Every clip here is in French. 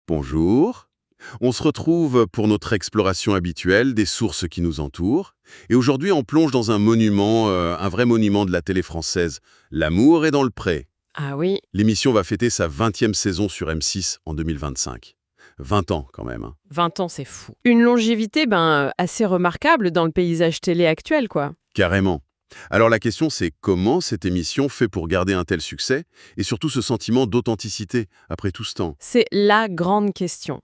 Bonjour. On se retrouve pour notre exploration habituelle des sources qui nous entourent. Et aujourd'hui, on plonge dans un monument, un vrai monument de la télé française. L'amour est dans le pré. Ah oui, L'émission va fêter sa 20e saison sur M6 en 2025. 20 ans quand même, hein. 20 ans, c'est fou. Une longévité assez remarquable dans le paysage télé actuel, quoi. Carrément. Alors la question c'est comment cette émission fait pour garder un tel succès et surtout ce sentiment d'authenticité après tout ce temps. C'est la grande question.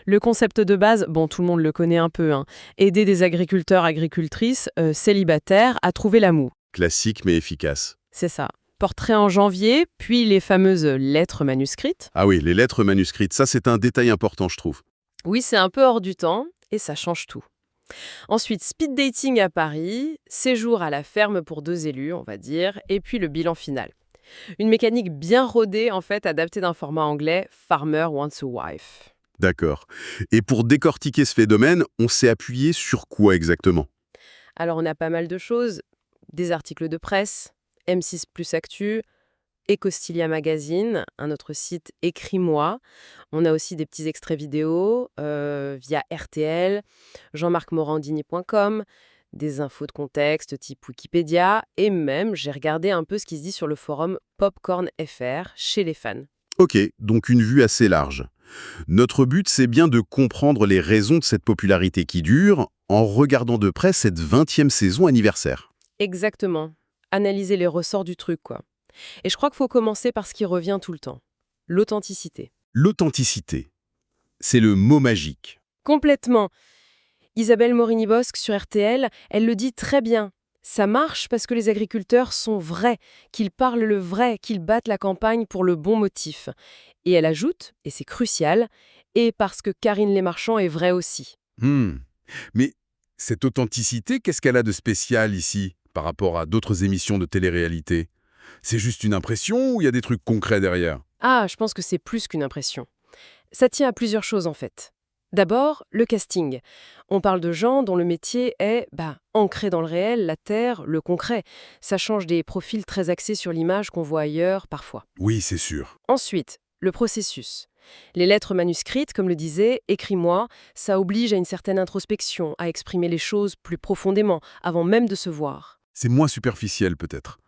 Le concept de base, bon, tout le monde le connaît un peu, hein. Aider des agriculteurs, agricultrices, célibataires à trouver l'amour. Classique mais efficace. C'est ça. Portrait en janvier, puis les fameuses lettres manuscrites. Ah oui, les lettres manuscrites, ça c'est un détail important je trouve. Oui, c'est un peu hors du temps, et ça change tout. Ensuite, speed dating à Paris, séjour à la ferme pour 2 élus, on va dire, et puis le bilan final. Une mécanique bien rodée, en fait, adaptée d'un format anglais, Farmer Wants a Wife. D'accord. Et pour décortiquer ce phénomène, on s'est appuyé sur quoi exactement? Alors, on a pas mal de choses. Des articles de presse, M6 Plus Actu, Ecostilia Magazine, un autre site Écris-moi. On a aussi des petits extraits vidéo via RTL, jean-marc-morandini.com, des infos de contexte type Wikipédia, et même, j'ai regardé un peu ce qui se dit sur le forum Popcorn FR chez les fans. Ok, donc une vue assez large. Notre but, c'est bien de comprendre les raisons de cette popularité qui dure en regardant de près cette 20e saison anniversaire. Exactement. Analyser les ressorts du truc, quoi. Et je crois qu'il faut commencer par ce qui revient tout le temps. L'authenticité. L'authenticité, c'est le mot magique. Complètement. Isabelle Morini-Bosque sur RTL, elle le dit très bien. Ça marche parce que les agriculteurs sont vrais, qu'ils parlent le vrai, qu'ils battent la campagne pour le bon motif. Et elle ajoute, et c'est crucial, et parce que Karine Lemarchand est vraie aussi. Hmm. Mais cette authenticité, qu'est-ce qu'elle a de spécial ici par rapport à d'autres émissions de télé-réalité? C'est juste une impression ou il y a des trucs concrets derrière? Ah, je pense que c'est plus qu'une impression. Ça tient à plusieurs choses en fait. D'abord, le casting. On parle de gens dont le métier est ancré dans le réel, la terre, le concret. Ça change des profils très axés sur l'image qu'on voit ailleurs parfois. Oui, c'est sûr. Ensuite, le processus. Les lettres manuscrites, comme le disait, écris-moi, ça oblige à une certaine introspection, à exprimer les choses plus profondément, avant même de se voir. C'est moins superficiel peut-être.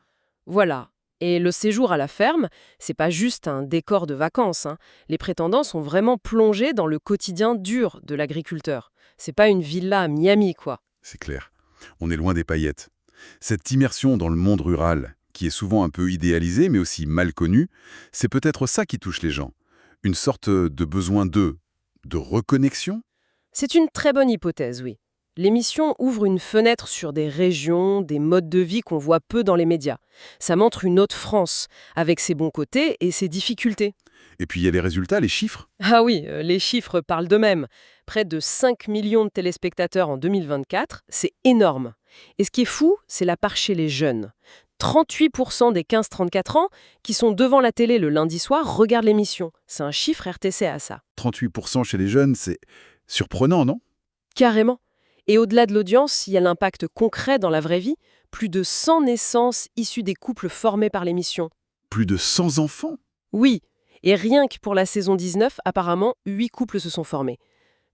Voilà. Et le séjour à la ferme, c'est pas juste un décor de vacances, hein. Les prétendants sont vraiment plongés dans le quotidien dur de l'agriculteur. C'est pas une villa à Miami, quoi. C'est clair. On est loin des paillettes. Cette immersion dans le monde rural, qui est souvent un peu idéalisé mais aussi mal connu, c'est peut-être ça qui touche les gens. Une sorte de besoin de reconnexion? C'est une très bonne hypothèse, oui. L'émission ouvre une fenêtre sur des régions, des modes de vie qu'on voit peu dans les médias. Ça montre une autre France, avec ses bons côtés et ses difficultés. Et puis il y a les résultats, les chiffres. Ah oui, les chiffres parlent d'eux-mêmes. Près de 5 millions de téléspectateurs en 2024, c'est énorme. Et ce qui est fou, c'est la part chez les jeunes. 38% des 15-34 ans qui sont devant la télé le lundi soir regardent l'émission. C'est un chiffre RTC à ça. 38% chez les jeunes, c'est surprenant, non? Carrément. Et au-delà de l'audience, il y a l'impact concret dans la vraie vie. Plus de 100 naissances issues des couples formés par l'émission. Plus de 100 enfants? Oui, et rien que pour la saison 19, apparemment, 8 couples se sont formés.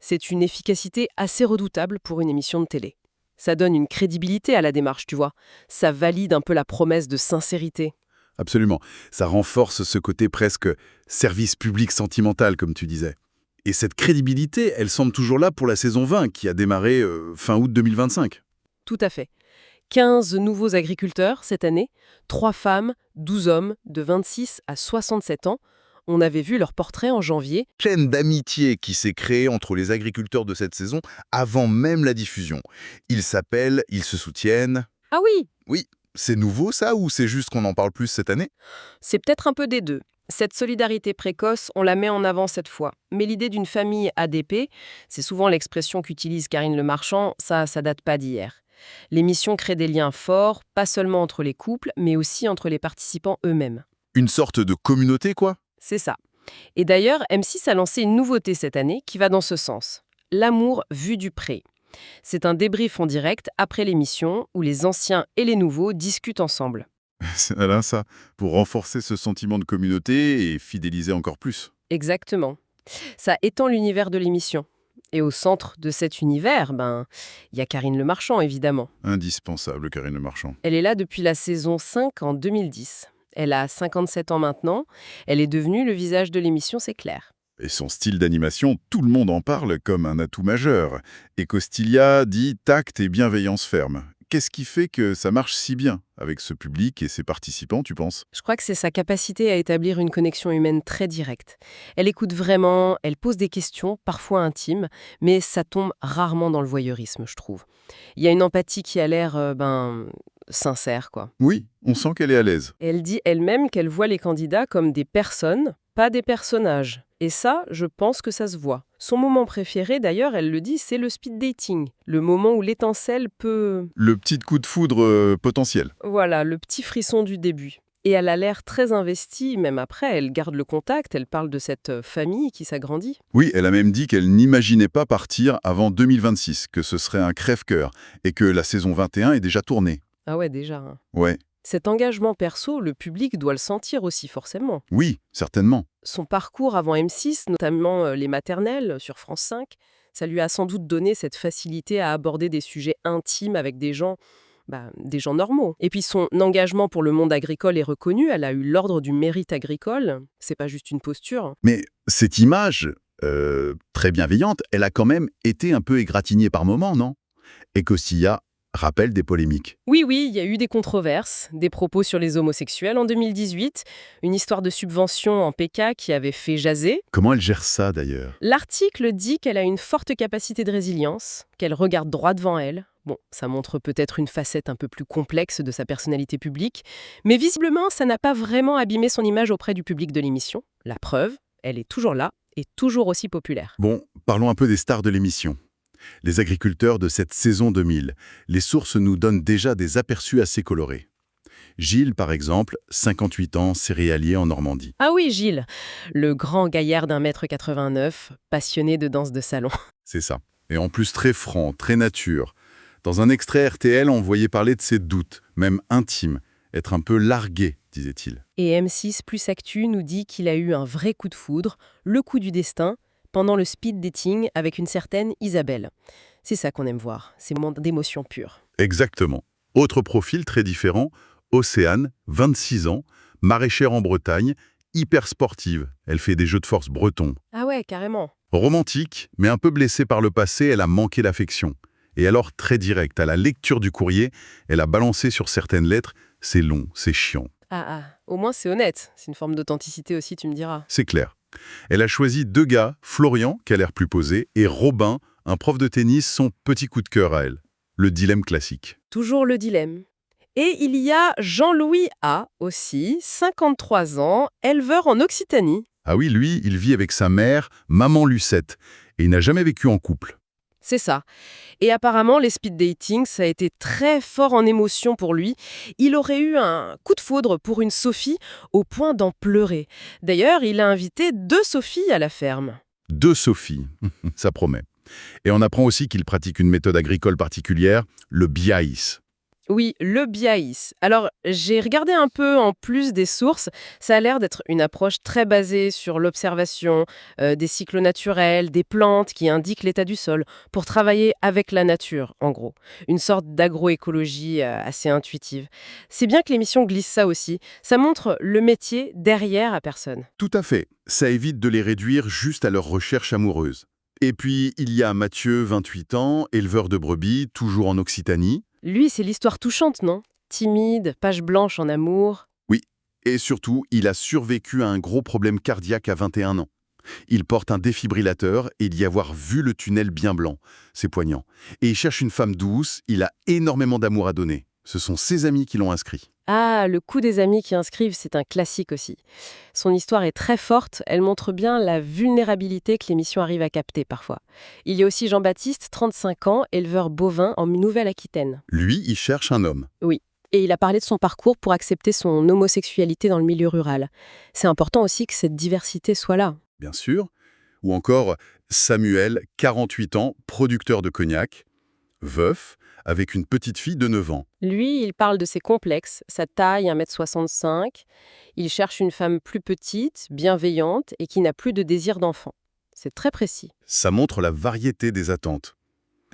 C'est une efficacité assez redoutable pour une émission de télé. Ça donne une crédibilité à la démarche, tu vois. Ça valide un peu la promesse de sincérité. Absolument. Ça renforce ce côté presque service public sentimental, comme tu disais. Et cette crédibilité, elle semble toujours là pour la saison 20, qui a démarré fin août 2025. Tout à fait. 15 nouveaux agriculteurs cette année, 3 femmes, 12 hommes de 26 à 67 ans. On avait vu leur portrait en janvier. Chaîne d'amitié qui s'est créée entre les agriculteurs de cette saison avant même la diffusion. Ils s'appellent, ils se soutiennent. Ah oui, Oui, c'est nouveau ça ou c'est juste qu'on en parle plus cette année? c'est peut-être un peu des deux. Cette solidarité précoce, on la met en avant cette fois. Mais l'idée d'une famille ADP, c'est souvent l'expression qu'utilise Karine Le Marchand, ça date pas d'hier. L'émission crée des liens forts, pas seulement entre les couples, mais aussi entre les participants eux-mêmes. Une sorte de communauté, quoi? C'est ça. Et d'ailleurs, M6 a lancé une nouveauté cette année qui va dans ce sens. L'amour vu du pré. C'est un débrief en direct après l'émission où les anciens et les nouveaux discutent ensemble. C'est malin ça, pour renforcer ce sentiment de communauté et fidéliser encore plus. Exactement. Ça étend l'univers de l'émission. Et au centre de cet univers, il y a Karine Le Marchand, évidemment. Indispensable, Karine Le Marchand. Elle est là depuis la saison 5 en 2010. Elle a 57 ans maintenant. Elle est devenue le visage de l'émission, c'est clair. Et son style d'animation, tout le monde en parle comme un atout majeur. Et Costiglia dit tact et bienveillance ferme. Qu'est-ce qui fait que ça marche si bien avec ce public et ses participants, tu penses? Je crois que c'est sa capacité à établir une connexion humaine très directe. Elle écoute vraiment, elle pose des questions, parfois intimes, mais ça tombe rarement dans le voyeurisme, je trouve. Il y a une empathie qui a l'air, sincère, quoi. Oui, on sent qu'elle est à l'aise. Et elle dit elle-même qu'elle voit les candidats comme des personnes, pas des personnages. Et ça, je pense que ça se voit. Son moment préféré, d'ailleurs, elle le dit, c'est le speed dating. Le moment où l'étincelle peut... Le petit coup de foudre potentiel. Voilà, le petit frisson du début. Et elle a l'air très investie, même après, elle garde le contact, elle parle de cette famille qui s'agrandit. Oui, elle a même dit qu'elle n'imaginait pas partir avant 2026, que ce serait un crève-cœur, et que la saison 21 est déjà tournée. Ah ouais, déjà. Hein. Ouais, Cet engagement perso, le public doit le sentir aussi, forcément. oui, certainement. Son parcours avant M6, notamment les maternelles sur France 5, ça lui a sans doute donné cette facilité à aborder des sujets intimes avec des gens normaux. Et puis son engagement pour le monde agricole est reconnu, elle a eu l'ordre du mérite agricole, c'est pas juste une posture. Mais cette image, très bienveillante, elle a quand même été un peu égratignée par moments, non? Et Costiglia rappelle des polémiques. Oui, il y a eu des controverses, des propos sur les homosexuels en 2018, une histoire de subvention en PK qui avait fait jaser. Comment elle gère ça, d'ailleurs? L'article dit qu'elle a une forte capacité de résilience, qu'elle regarde droit devant elle. Bon, ça montre peut-être une facette un peu plus complexe de sa personnalité publique, mais visiblement, ça n'a pas vraiment abîmé son image auprès du public de l'émission. La preuve, elle est toujours là et toujours aussi populaire. Bon, parlons un peu des stars de l'émission. Les agriculteurs de cette saison 2000. Les sources nous donnent déjà des aperçus assez colorés. Gilles, par exemple, 58 ans, céréalier en Normandie. Ah oui, Gilles, le grand gaillard d'1,89 m, passionné de danse de salon. C'est ça. Et en plus très franc, très nature. Dans un extrait RTL, on voyait parler de ses doutes, même intimes, être un peu largué, disait-il. Et M6 Plus Actu nous dit qu'il a eu un vrai coup de foudre, le coup du destin, pendant le speed dating avec une certaine Isabelle. C'est ça qu'on aime voir, ces moments d'émotion pure. Exactement. Autre profil très différent, Océane, 26 ans, maraîchère en Bretagne, hyper sportive. Elle fait des jeux de force bretons. Ah ouais, carrément. Romantique, mais un peu blessée par le passé, elle a manqué d'affection. Et alors très directe, à la lecture du courrier, elle a balancé sur certaines lettres « c'est long, c'est chiant Au moins c'est honnête. C'est une forme d'authenticité aussi, tu me diras. ». C'est clair. Elle a choisi deux gars, Florian, qui a l'air plus posé, et Robin, un prof de tennis, son petit coup de cœur à elle. Le dilemme classique. Toujours le dilemme. Et il y a Jean-Louis A. aussi, 53 ans, éleveur en Occitanie. Ah oui, lui, il vit avec sa mère, maman Lucette, et il n'a jamais vécu en couple. C'est ça. Et apparemment, les speed dating, ça a été très fort en émotion pour lui. Il aurait eu un coup de foudre pour une Sophie au point d'en pleurer. D'ailleurs, il a invité 2 Sophies à la ferme. Deux Sophie, ça promet. Et on apprend aussi qu'il pratique une méthode agricole particulière, le biaïs. Oui, le biaïs. Alors, j'ai regardé un peu en plus des sources. Ça a l'air d'être une approche très basée sur l'observation des cycles naturels, des plantes qui indiquent l'état du sol, pour travailler avec la nature, en gros. Une sorte d'agroécologie assez intuitive. C'est bien que l'émission glisse ça aussi. Ça montre le métier derrière la personne. Tout à fait. Ça évite de les réduire juste à leur recherche amoureuse. Et puis, il y a Mathieu, 28 ans, éleveur de brebis, toujours en Occitanie. Lui, c'est l'histoire touchante, non? Timide, page blanche en amour. Oui, et surtout, il a survécu à un gros problème cardiaque à 21 ans. Il porte un défibrillateur et d'y avoir vu le tunnel bien blanc. C'est poignant. Et il cherche une femme douce, il a énormément d'amour à donner. Ce sont ses amis qui l'ont inscrit. Ah, le coup des amis qui inscrivent, c'est un classique aussi. Son histoire est très forte, elle montre bien la vulnérabilité que l'émission arrive à capter parfois. Il y a aussi Jean-Baptiste, 35 ans, éleveur bovin en Nouvelle-Aquitaine. Lui, il cherche un homme. Oui. Et il a parlé de son parcours pour accepter son homosexualité dans le milieu rural. C'est important aussi que cette diversité soit là. Bien sûr. Ou encore Samuel, 48 ans, producteur de cognac, veuf, avec une petite fille de 9 ans. Lui, il parle de ses complexes, sa taille, 1,65 m. Il cherche une femme plus petite, bienveillante et qui n'a plus de désir d'enfant. C'est très précis. Ça montre la variété des attentes.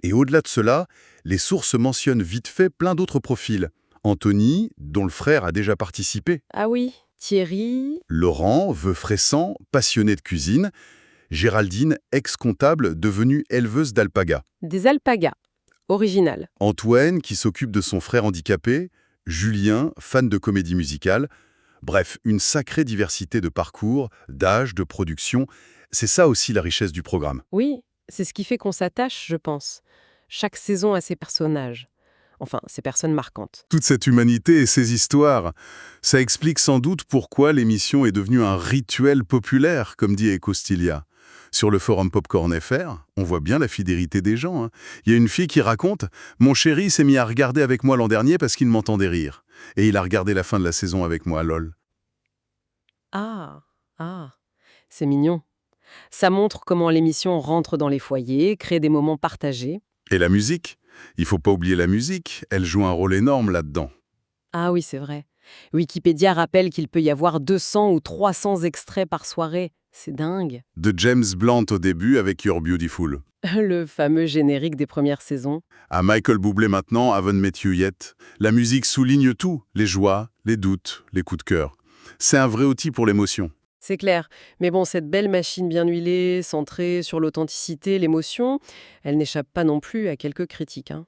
Et au-delà de cela, les sources mentionnent vite fait plein d'autres profils. Anthony, dont le frère a déjà participé. Ah oui, Thierry. Laurent, veuf récent, passionné de cuisine. Géraldine, ex-comptable, devenue éleveuse d'alpagas. Des alpagas. Original. Antoine, qui s'occupe de son frère handicapé. Julien, fan de comédie musicale. Bref, une sacrée diversité de parcours, d'âge, de production. C'est ça aussi la richesse du programme. Oui, c'est ce qui fait qu'on s'attache, je pense. Chaque saison a ses personnages. Enfin, ses personnes marquantes. Toute cette humanité et ces histoires, ça explique sans doute pourquoi l'émission est devenue un rituel populaire, comme dit Ecostilia. Sur le forum Popcorn FR, on voit bien la fidélité des gens, hein. Il y a une fille qui raconte « Mon chéri s'est mis à regarder avec moi l'an dernier parce qu'il m'entendait rire. Et il a regardé la fin de la saison avec moi, lol. » Ah, c'est mignon. Ça montre comment l'émission rentre dans les foyers, crée des moments partagés. Et la musique? Il faut pas oublier la musique, elle joue un rôle énorme là-dedans. Ah oui, c'est vrai. Wikipédia rappelle qu'il peut y avoir 200 ou 300 extraits par soirée. C'est dingue. De James Blunt au début avec You're Beautiful. Le fameux générique des premières saisons. À Michael Bublé maintenant, Haven't Met You Yet. La musique souligne tout, les joies, les doutes, les coups de cœur. C'est un vrai outil pour l'émotion. C'est clair. Mais bon, cette belle machine bien huilée, centrée sur l'authenticité, l'émotion, elle n'échappe pas non plus à quelques critiques, hein.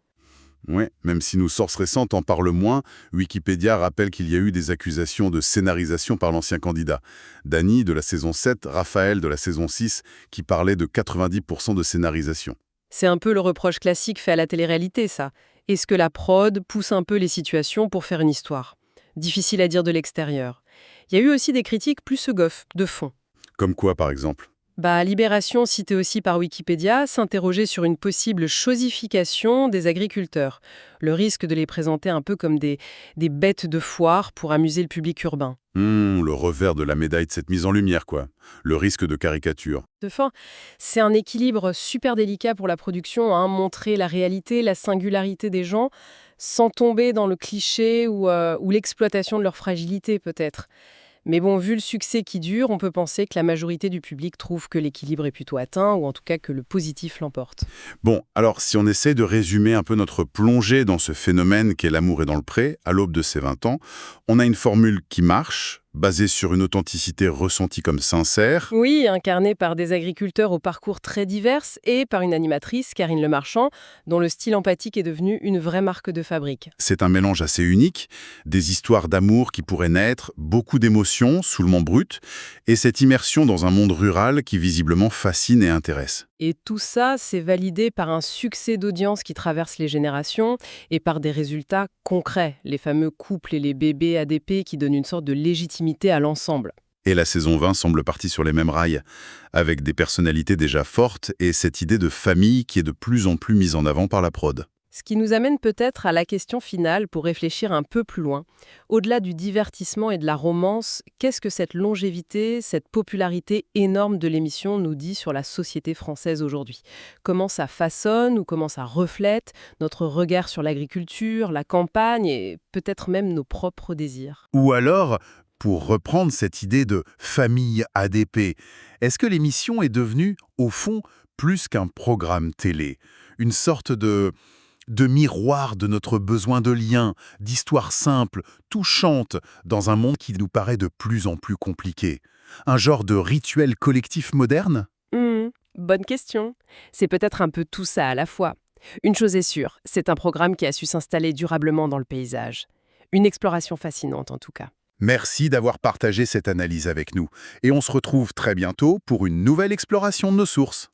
Ouais, même si nos sources récentes en parlent moins, Wikipédia rappelle qu'il y a eu des accusations de scénarisation par l'ancien candidat. Danny de la saison 7, Raphaël de la saison 6, qui parlait de 90% de scénarisation. C'est un peu le reproche classique fait à la télé-réalité, ça. Est-ce que la prod pousse un peu les situations pour faire une histoire? Difficile à dire de l'extérieur. Il y a eu aussi des critiques plus segoffes, de fond. Comme quoi, par exemple? Libération, citée aussi par Wikipédia, s'interrogeait sur une possible chosification des agriculteurs. Le risque de les présenter un peu comme des bêtes de foire pour amuser le public urbain. Le revers de la médaille de cette mise en lumière, quoi. Le risque de caricature. De fin, c'est un équilibre super délicat pour la production, hein, montrer la réalité, la singularité des gens, sans tomber dans le cliché ou l'exploitation de leur fragilité, peut-être. Mais bon, vu le succès qui dure, on peut penser que la majorité du public trouve que l'équilibre est plutôt atteint, ou en tout cas que le positif l'emporte. Bon, alors si on essaie de résumer un peu notre plongée dans ce phénomène qu'est l'amour est dans le pré, à l'aube de ses 20 ans, on a une formule qui marche, basée sur une authenticité ressentie comme sincère. Oui, incarnée par des agriculteurs au parcours très divers et par une animatrice, Karine Le Marchand, dont le style empathique est devenu une vraie marque de fabrique. C'est un mélange assez unique, des histoires d'amour qui pourraient naître, beaucoup d'émotions, saoulement brut, et cette immersion dans un monde rural qui visiblement fascine et intéresse. Et tout ça, c'est validé par un succès d'audience qui traverse les générations et par des résultats concrets, les fameux couples et les bébés ADP qui donnent une sorte de légitimité à l'ensemble. Et la saison 20 semble partie sur les mêmes rails, avec des personnalités déjà fortes et cette idée de famille qui est de plus en plus mise en avant par la prod. Ce qui nous amène peut-être à la question finale pour réfléchir un peu plus loin. Au-delà du divertissement et de la romance, qu'est-ce que cette longévité, cette popularité énorme de l'émission nous dit sur la société française aujourd'hui? Comment ça façonne ou comment ça reflète notre regard sur l'agriculture, la campagne et peut-être même nos propres désirs? Ou alors, pour reprendre cette idée de famille ADP, est-ce que l'émission est devenue, au fond, plus qu'un programme télé? Une sorte de miroir de notre besoin de lien, d'histoires simples, touchantes, dans un monde qui nous paraît de plus en plus compliqué. Un genre de rituel collectif moderne? Bonne question. C'est peut-être un peu tout ça à la fois. Une chose est sûre, c'est un programme qui a su s'installer durablement dans le paysage. Une exploration fascinante en tout cas. Merci d'avoir partagé cette analyse avec nous. Et on se retrouve très bientôt pour une nouvelle exploration de nos sources.